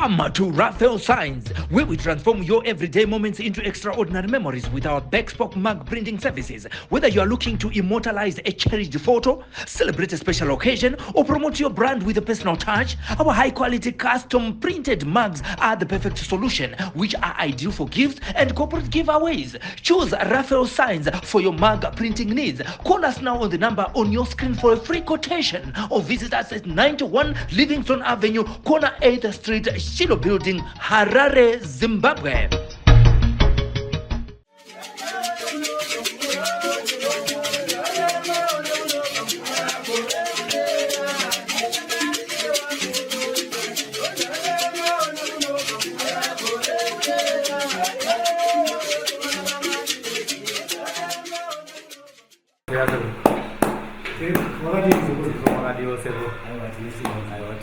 Come to Raphael Signs, where we transform your everyday moments into extraordinary memories with our bespoke mug printing services. Whether you are looking to immortalize a cherished photo, celebrate a special occasion, or promote your brand with a personal touch, our high-quality custom printed mugs are the perfect solution, which are ideal for gifts and corporate giveaways. Choose Raphael Signs for your mug printing needs. Call us now on the number on your screen for a free quotation, or visit us at 91 Livingston Avenue, corner 8th Street, Shilo Building, Harare, Zimbabwe.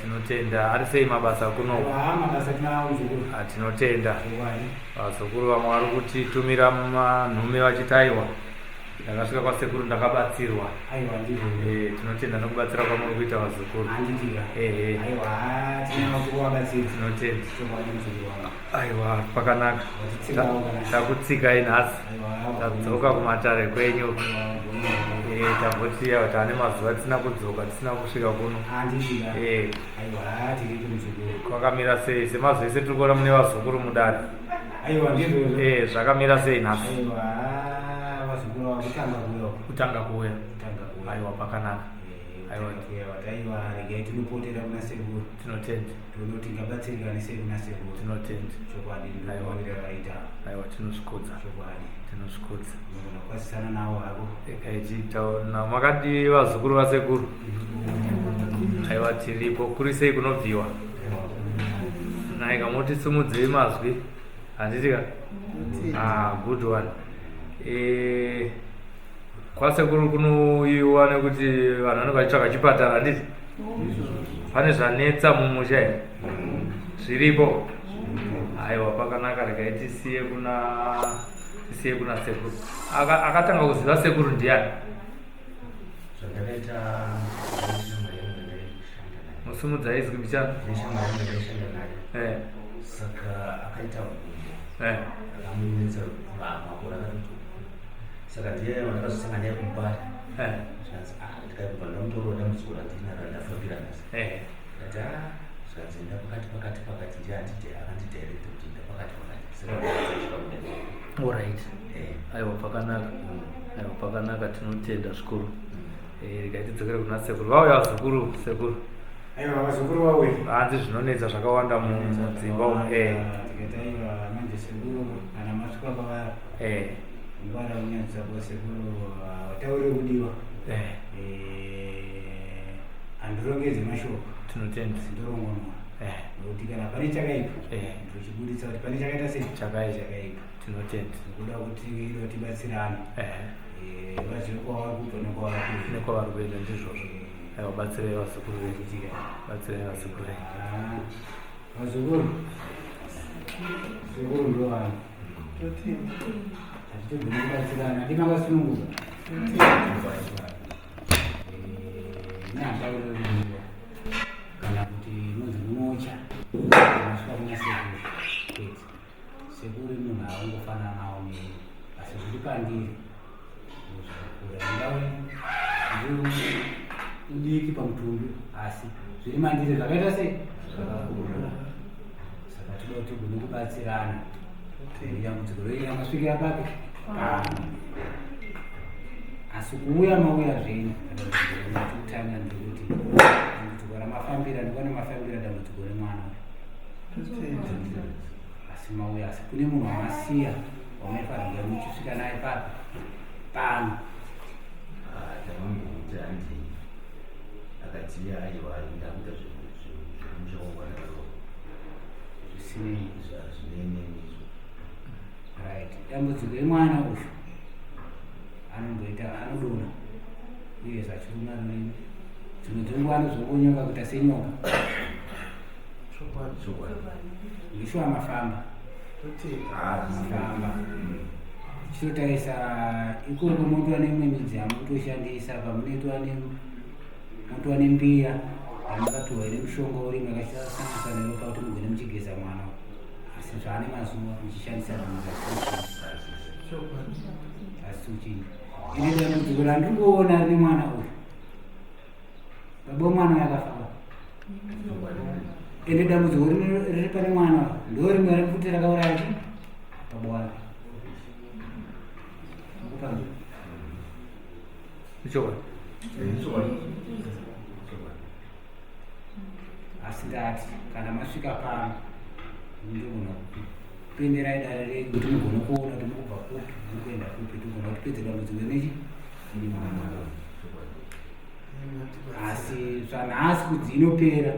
Tinotenda arisei mabasa kuno tinotenda vazukuru vamwe vari kutitumira manhume vachitaiwa ndakasvika kwasekuru ndakabatsirwa tinotenda nokubatsira kwamuri kuita vazukuru tinotenda aiwa pakanaka takutsikai nhasi tadzoka kumatare kwenyu tambotiya tane mazuva tisina kudzoka tisina kusvika kuno kwakamira sei semazuva ese tiri kuona mune vazukuru mudare zvakamira sei nhasi kutanga kuuya aiwa pakanaka tinotenda aiwa tinosvikudza makati vazukuru vasekuru aiwa tiripo kuri sei kunobviwa naika motisimudzei mazwi handitika good one kwasekuru kunoiwa nekuti vanhu vanenge vachitsvaka chipatara handiti pane zvanetsa mumusha here zviripo aiwa pakanaka regai tisiye kuna sekuru akatanga kuziva sekuru ndiani musimudzai izwi bichana saka akaita akamunetsa makore akati saka ndiye vandakazosanga naye kumbari zvanzi ndikaibva ndamutoroda musikura ndinara ndafambira nasi ndati zvanzi pakati ndiandite akandidairekta kuti ndapakati alright aiwa pakanaka tinotenda zvikuru regai tidzokere kuna sekuru vauya vazukuru sekuru aiwa vazukuru vauya hanzi zvinonetsa zvakawanda mudzimba umu tikataiwa manje sekuru kana masvika pavara ngwara unyadzisa kwasekuru wataure kudiwa handirongedze mashoko tinotenda sindorongonwa nokuti kana pane chakaipa ndochibuditsa kuti pane chakaita sei chakaipa tinotenda kuda kuti iro tibatsirane vazive kwavari kubva nekwavari kuenda ndizvozvo aiwa batsirei vazukuru vedu batsirei vazukuru vedu vazukuru sekuru ndo vanhu hatitogone kubatsirana ndimakasununguka nyandauroriwa kana kuti nonzi munocha masvika kuna sekuru sekuru munhu aungofanana nawo neni asi zviri pandiri zvakakura ndau udiki pamutumbi asi zviri mandiri zvakaita sei zvakakura saka toda kuti tigone kubatsirana dambudziko rei ramasvikira papi asi kuuya mauya zvenyu kutanga ndikuti dambudziko ramafambira ndikona mafambira dambudziko remwana asi mauya asi kune munhu wamasiya wamaifanira muchisvika naye papi pano tamambokuti handi akatiya aiwa ndakuita zvemushakongwanaro zvisinei zvinenenizvo right dambudziko remwana uyu anodona uye zvachiruma rurimi dzimwe dzenguva anozongonyoka kuita senyoka ndishuwa mafamba tichotarisa ikoko motowa nemwe midzi yamutoshandisa pamunetowa motowa nembiya yamakapiwa ine mushonga uri makasangisa neropa kuti mugone muchigeza mwana asi zvaane mazuva muchishandisa asi uchini ine dambudziko randingoona rine mwana uyu baba mwana yakafamba ende dambudziko riri pane mwana ndo rimwe rekuti rakauraya chi baba wake asi ndati kana masvika pano ndogona kupenderai dare renyu kuti mugone kuona kuti mukubva kupi mukuenda kupi togona kutipedze dambudziko nechi ine mwana asi zvanhasi kudzi inopera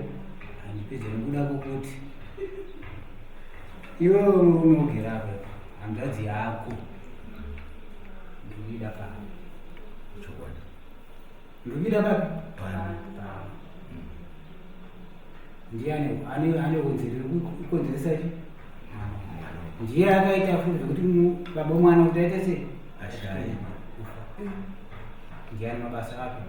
handipedze nekuda kwokuti iwe unogera apa hanzvadzi yako ndikuida pa ndikuida papi ndiani ane unziri ikonzeresa chi ndiye akaita futi zvekuti baba mwana kuti aita sei ndiani mabasa api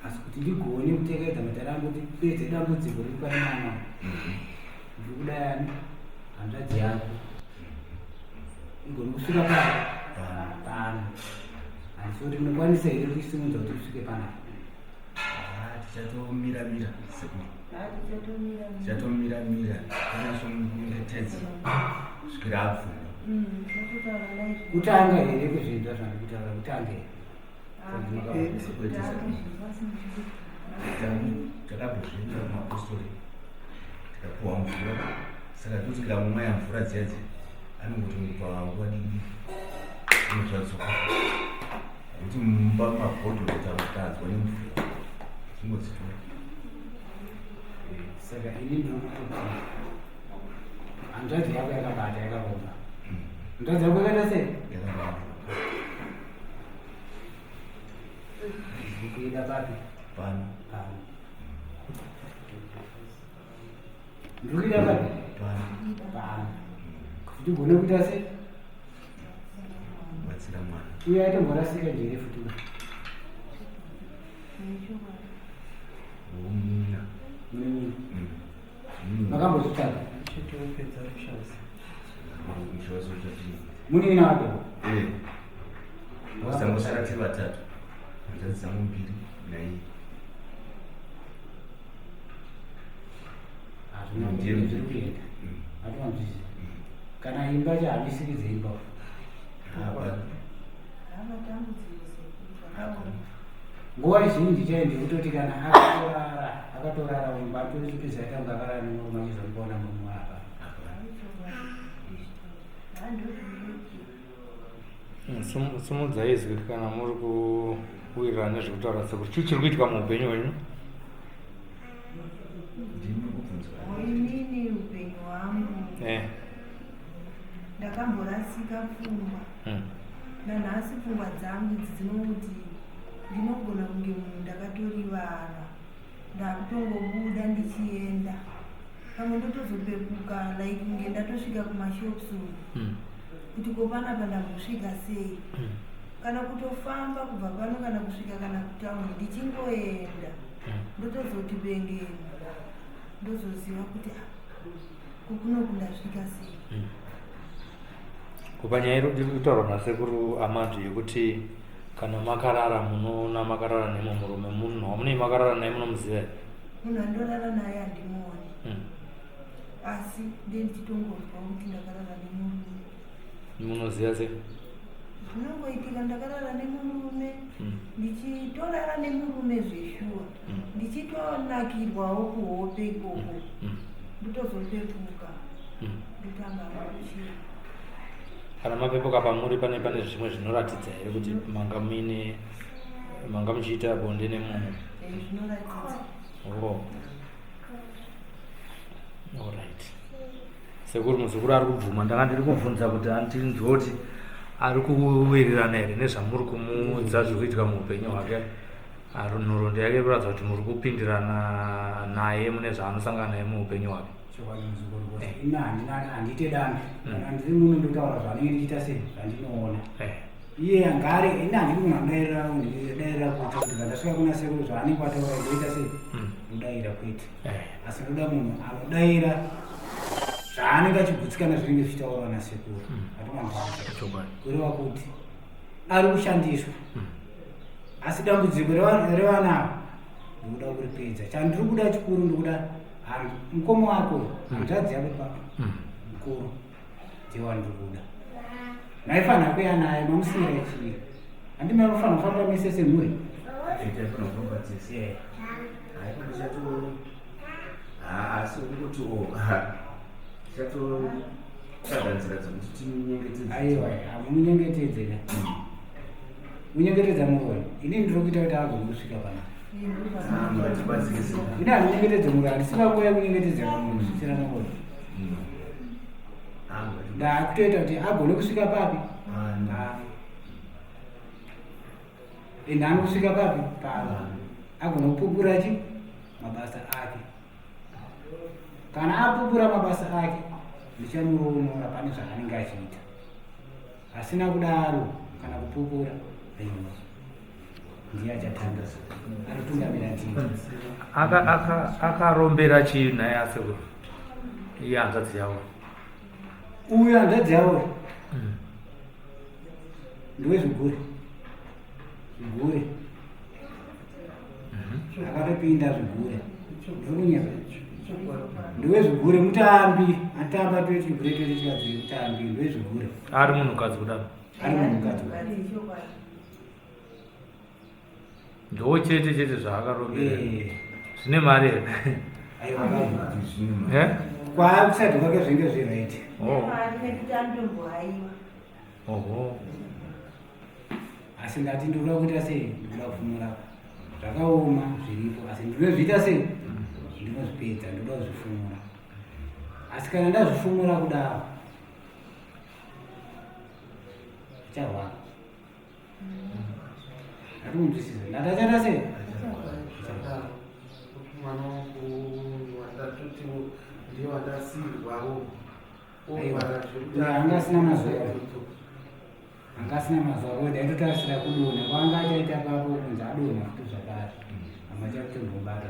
asi kuti ndigone kutekedza matarangu kuti pedze dambudziko riri pane mwana ndiri kudayani hanzvadzi yako igone kusvika pano handisi kuti munokwanisa here kuisimudza kuti usvike panapa tichatomira-mira sekuru tichatomira-mira kanasomutedzi kusvikira abvuma kutanga here kwezvinza zvandikutaura kutanga here takambozviita mumapostori tikapuwa mvura saka tosvika mumwe yamvura dzedzi anongoti mupawangu wadini unozvadzoka kuti mumba mabhodhoro tamutadzwa nemvura zvingodzitora saka ini ndinokuti hanzvadzi yako yakabata yakavomba hanzvadzi yako yakaita sei kuida papi pano ndikuida papi pano kuti ugone kuita sei kubatsira mwana uye aitomborasika njere futi omuna makambozvitsvaga mushoso chati munina wake vasangosara tiri vatatu hanzvadzi dzangu mbiri naiye hazvinoiri kuenda hatiwanzvisi kana imba chahambisikidze imba nguva zhinji chaindi kutoti kana akatorara mumba toipedza aitanga akarara nemurume achizomboona mumwe apa simudzai izwi kana muri kuwirirana nezvekutaura sekuri chii chiri kuitika muupenyu hwenyu inini upenyu hwangu ndakamborasika pfungwa nanhasi pfungwa dzangu idzi dzinoti ndinogona kunge munhu ndakatorivara ndakutongobuda ndichienda pamwe ndotozopepuka like kunge ndatosvika kumashopsu kuti kopanapa ndambosvika sei kana kutofamba kubva pano kana kusvika kana kutaundi ndichingoenda ndotozoti bengeni ndozoziva kuti kukunoku ndasvika sei kupanyaya iri kutaurwa nasekuru amandi yekuti kana makarara munoona makarara nemo murume munhu wamunei makarara naye munomuziva munhu andorara naye handimuoni asi ndendichitongozwa kuti ndakarara nemurume munoziva sei zvinongoitika ndakarara nemurume ndichitorara nemurume zveshuwa ndichitonakirwawo kuhope ikoko ndotozopepuka ndotanga kuchia kana mapepuka pamuri pane zvimwe zvinoratidza here kuti manga muchiita bonde nemunhu zvinoratidza alright sekuri muzukuru ari kubvuma ndanga ndiri kubvunza kuti andinzwa kuti ari kuwirirana here nezvamuri kumuudza zviri kuitika muupenyu hwake nhoroondo yake kuratidza kuti muri kupindirana naye mune zvaanosangana naye muupenyu hwake handite dambi kana ndiri muno ndotaura zvanenge ndichiita sei zvandinoona iye angari ina ndiri kunamdaira kuti ndasvika kuna sekuru zvaanenge ataura ndoita sei mudaira kwete asi ndoda munhu anodaira zvaanenge achigutsikana zvinenge zvichitaurwa nasekuru kureva kuti ari kushandiswa asi dambudziko revanavo ndikuda kuripedza chandiri kuda chikuru ndikuda mukoma wako hanzvadzi yako papa mukuru ndiwa ndiri kuda maifanira kuya naye mamusiyira chii handi mainofanira kufamba mise semhuri asi ukuti chatotsaganzira dzokuti timunyengetedze aiwa hamunyengetedze munyengetedza muroi ini ndiri kuita kuti agone kusvika pana ine hamunyengetedze muroi handisingakuya kunyengetedza munhu zvisina muroi ndakutoita kuti agone kusvika papi ndani kusvika papi agone kupupura chi mabasa ake kana apupura mabasa ake ndichamuronora pane zvaanenge achiita asina kudaro kana kupupura ndiye achatanga anotungamira tii akarombera chii naye asekuru iye hanzvadzi yavo uyu hanzvadzi yavo ndowezvigure akatopinda zvigure ndikunyeka ndowezvigure mutambi atamba toechigure toechikadzi mutambi ndowezvigure ari munhukadzi kudaro ari munhukadzi ndo chete zvaakarombera zvine mari here kwaakusati kwake zvinge zviraiti oho asi ndati ndikuda kuita sei ndikuda kufumura zvakaoma zviripo asi ndinozviita sei ndinozvipedza ndikuda kuzvifumura asi kana ndazvifumura kudaro zvicharwara ndatinonzwisisa ndatachata sei mwana wangu wandatoti ndiyo wadasirwawo angasina mazuva ode aitotarisira kudona kwanga achaita papo kunzi adona kuti zvakare amachakutombobata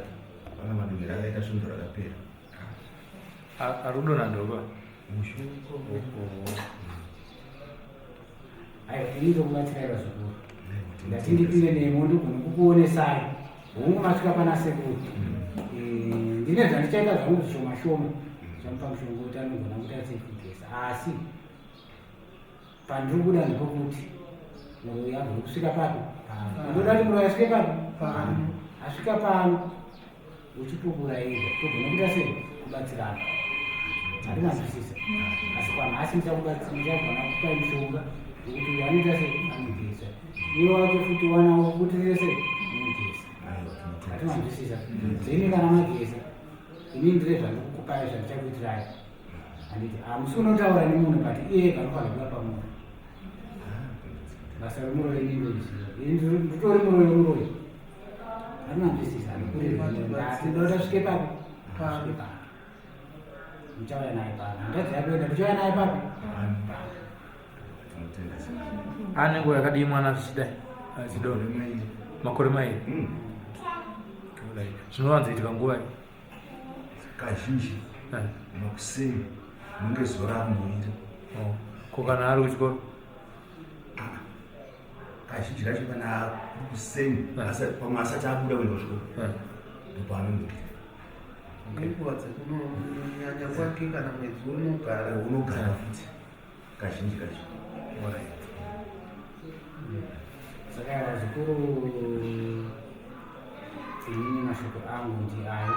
pana madonero akaita svondo rakapera arudona ndova aiwa ini ndokubatsiraira zvikuru ndati ndipinde nemo ndigone kukuonesai hongu masvika pana sekuru ndine zvandichaita zvangu zvishoma shoma zvamupa mushonga kuti anogona kuti asekugesa asi pandiri kuda ndepokuti muroi agone kusvika papi ndoda kuti muroi asvike papi asvika pano uchipupura ega togona kuita sei kubatsirana handimazwisisa asi kwanhasi ndichagona kupai mushonga kuti anoita sei anogesa iwe wacho futi wanawo kutirire sei unogesa handimazwisisa zeni kana magesa ini ndire zvandikukupai zvandichakuitirai handiti hamusi unotaura nemunhu but iye kanofanira kuva pamunhu basa remuroi inindoriziva nditori muroi wemuroi handimazwisisa ndikurirasi ndoda svike papi svike papi muchauya naye papi handadzi yakuenda muchauya naye papi ane nguva yakadii mwana zvichidai achidoro makore mairi zvinowanzoitika nguva i kazhinji makuseni munge zuva rakunoira ko kana ari kuchikoro kazhinji kacho kana kuseni pamwe asati akuda kuenda kuchikoro ndopaanondoita nguva dzekunyanya kwake kana mwedzi unogara futi kazhinji kacho saka zvikuru inini mashoko angu ndi ayo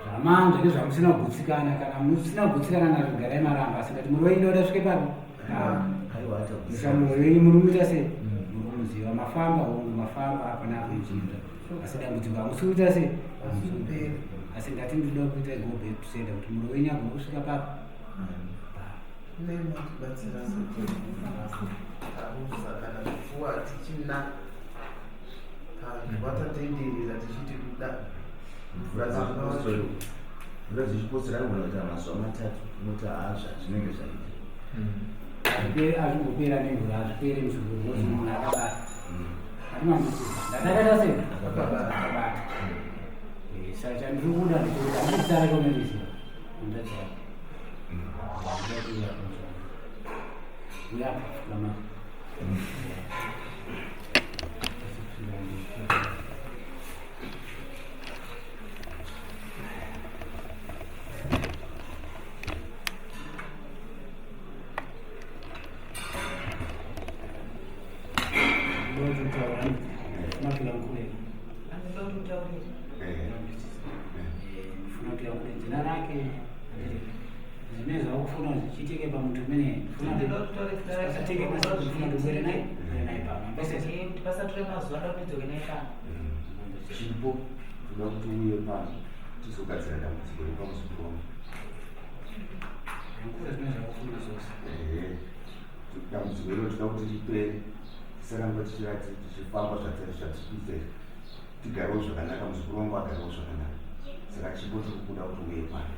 zvamanzwa nezvamusina kugutsikana kana musina kugutsikana nazvo garai maramba asi ngati muri wenyu oda svike papi musamuro wenyu muri muita sei muri muziva mafamba hongu mafamba apana akuichinda asi dambudziko hamusi kuita sei asi ngati ndinoda kuita gobe tusenda kuti muri wenyu agone kusvika papi nematibatsira searusa kana zvipfuwa tichina vatatenderera tichiti kuda mvura dzichipotsera anogona kuita mazuva matatu unoti azva zvinenge zvaita azvingopera nemvura azviperi muzviguru nozi munhu akabata ndakataita sei akabata saka chandiri kuda ndikuti andisara komeniziva ndachaa uyapa lama zina rake zvinenge zvakufuna zvichiitike pamuntu umene asatenge masafuna tobwere naye pamwe pasatore mazuva ndapedzoke naye pano chipo toda kuti uye pano tizogadzira dambudziko repamusoro wangu nkura zvinenge zvakufuna zvose dambudziko iro toda kuti ripere tisaramba tichifamba zvatikuite tigarewo zvakanaka musoro wangu agarewo zvakanaka saka chipo tiri kuda kuti uye pano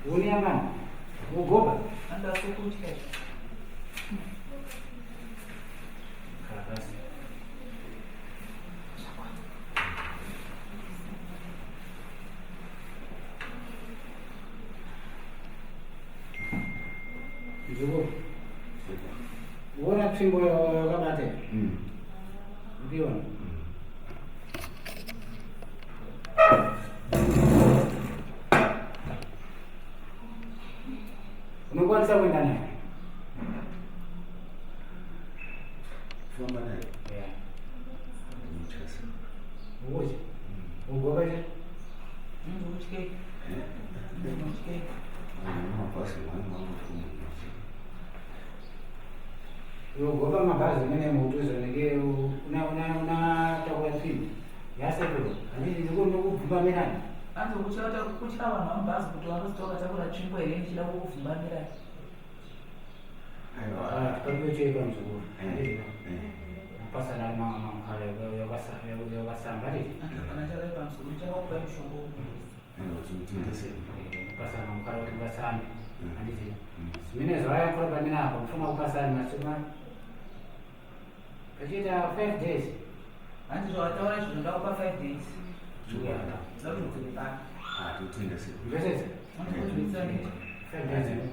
Uniaman, Ugoba, and that's so good. Uona tsvimbo yakabate ndiona unokwanisa kuenda naye famba naye uchi ugoba che mabhasi ugoba mabhazi mene mutuzonenge unatakura tsvimbo yasekuro anditi ndikunokubvumba mirani anzi kuchava vanhu vamubhazi kuti vanozitoka takura tsvimbo here ndichida kukuvhumbanira tikatocheka muzukuru pasana mamukhala yakasamba titi kana charai pamusoro chavakupa mushongo pasana mamukhala kuti ngasambe anditi zvimene zvavayakura pamene apa mufuna kupasani masima pachiita 5 days hanzi zvavataura izvo ndakupa 5 days ndosese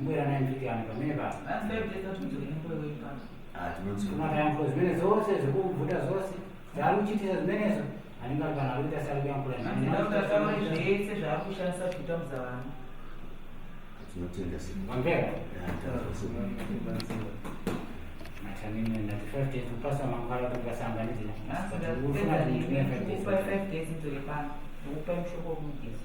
mbwera naimvikani pamene pakumatayankula zimene zose zvikubvuta zose zvaari kuchitisa zimenezo anenge ari kana arikuita sarikuyankulazvese zvaari kushandisa kutambudza vana wambera matanimendati 5 days kupasa mangala tungasanganidzira kupa 5 days nzore pano nokupa mushoko womugezi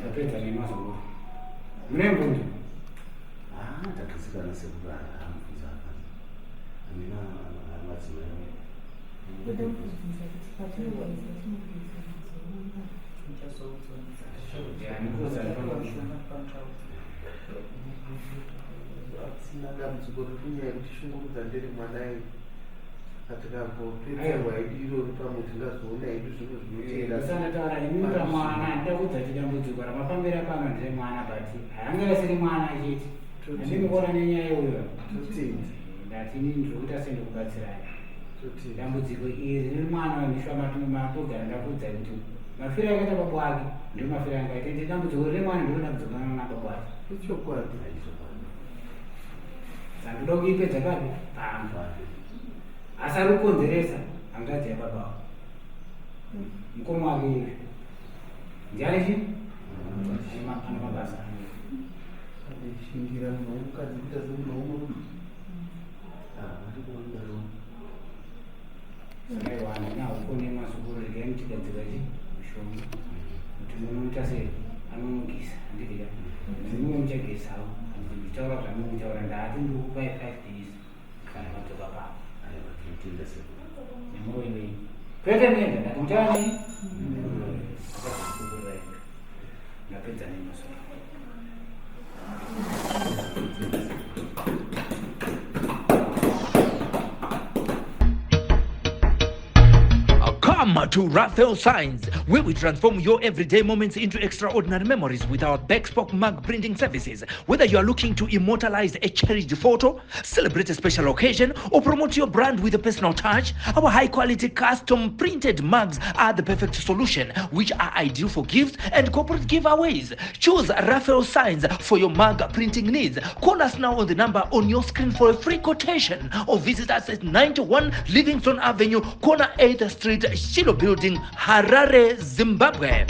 tapedza nemazuva mune mbundu tatosiyana sekura amubvunza apana amina madzimai asina dambudziko rekunyaya kuti shungurudza ndere mwanai atikambopedzerwa idu irori pamwe tingazoona idu zvinhu zvinoterasanataura imimba mwana ndida kudza chidambudziko ramafambira pano ndire mwana bati haangasiri mwana achiti andimukona nenyaya iyoyo ndati inini ndikuita sendikubatsirai dambudziko iri riri mwana wandishwamapogara ndakudza kuti mafiro akaita baba wake ndio mafiro angaita ndi dambudziko riri mwana ndio dambudziko na baba wake ichokwadi sandoda kuipedza kapi pamba asari kukonzeresa hangadzi yababa wako mukoma wake ivi ndiani chi ana mabasa shingira munhu womukadzi kuita semunhu womurume zvamunogisa ndikida zvimwe muchagesawo nditaura zvamunogitaura ndati ndikupai 5 days kana madzoka pavo nemuroiwei kwete nenda ndati mutani ndapedza nemasoro Come to Raphael Signs, where we transform your everyday moments into extraordinary memories with our bespoke mug printing services. Whether you are looking to immortalize a cherished photo, celebrate a special occasion, or promote your brand with a personal touch, our high-quality custom printed mugs are the perfect solution, which are ideal for gifts and corporate giveaways. Choose Raphael Signs for your mug printing needs. Call us now on the number on your screen for a free quotation, or visit us at 91 Livingston Avenue, corner 8th Street, Shilo Building, Harare, Zimbabwe.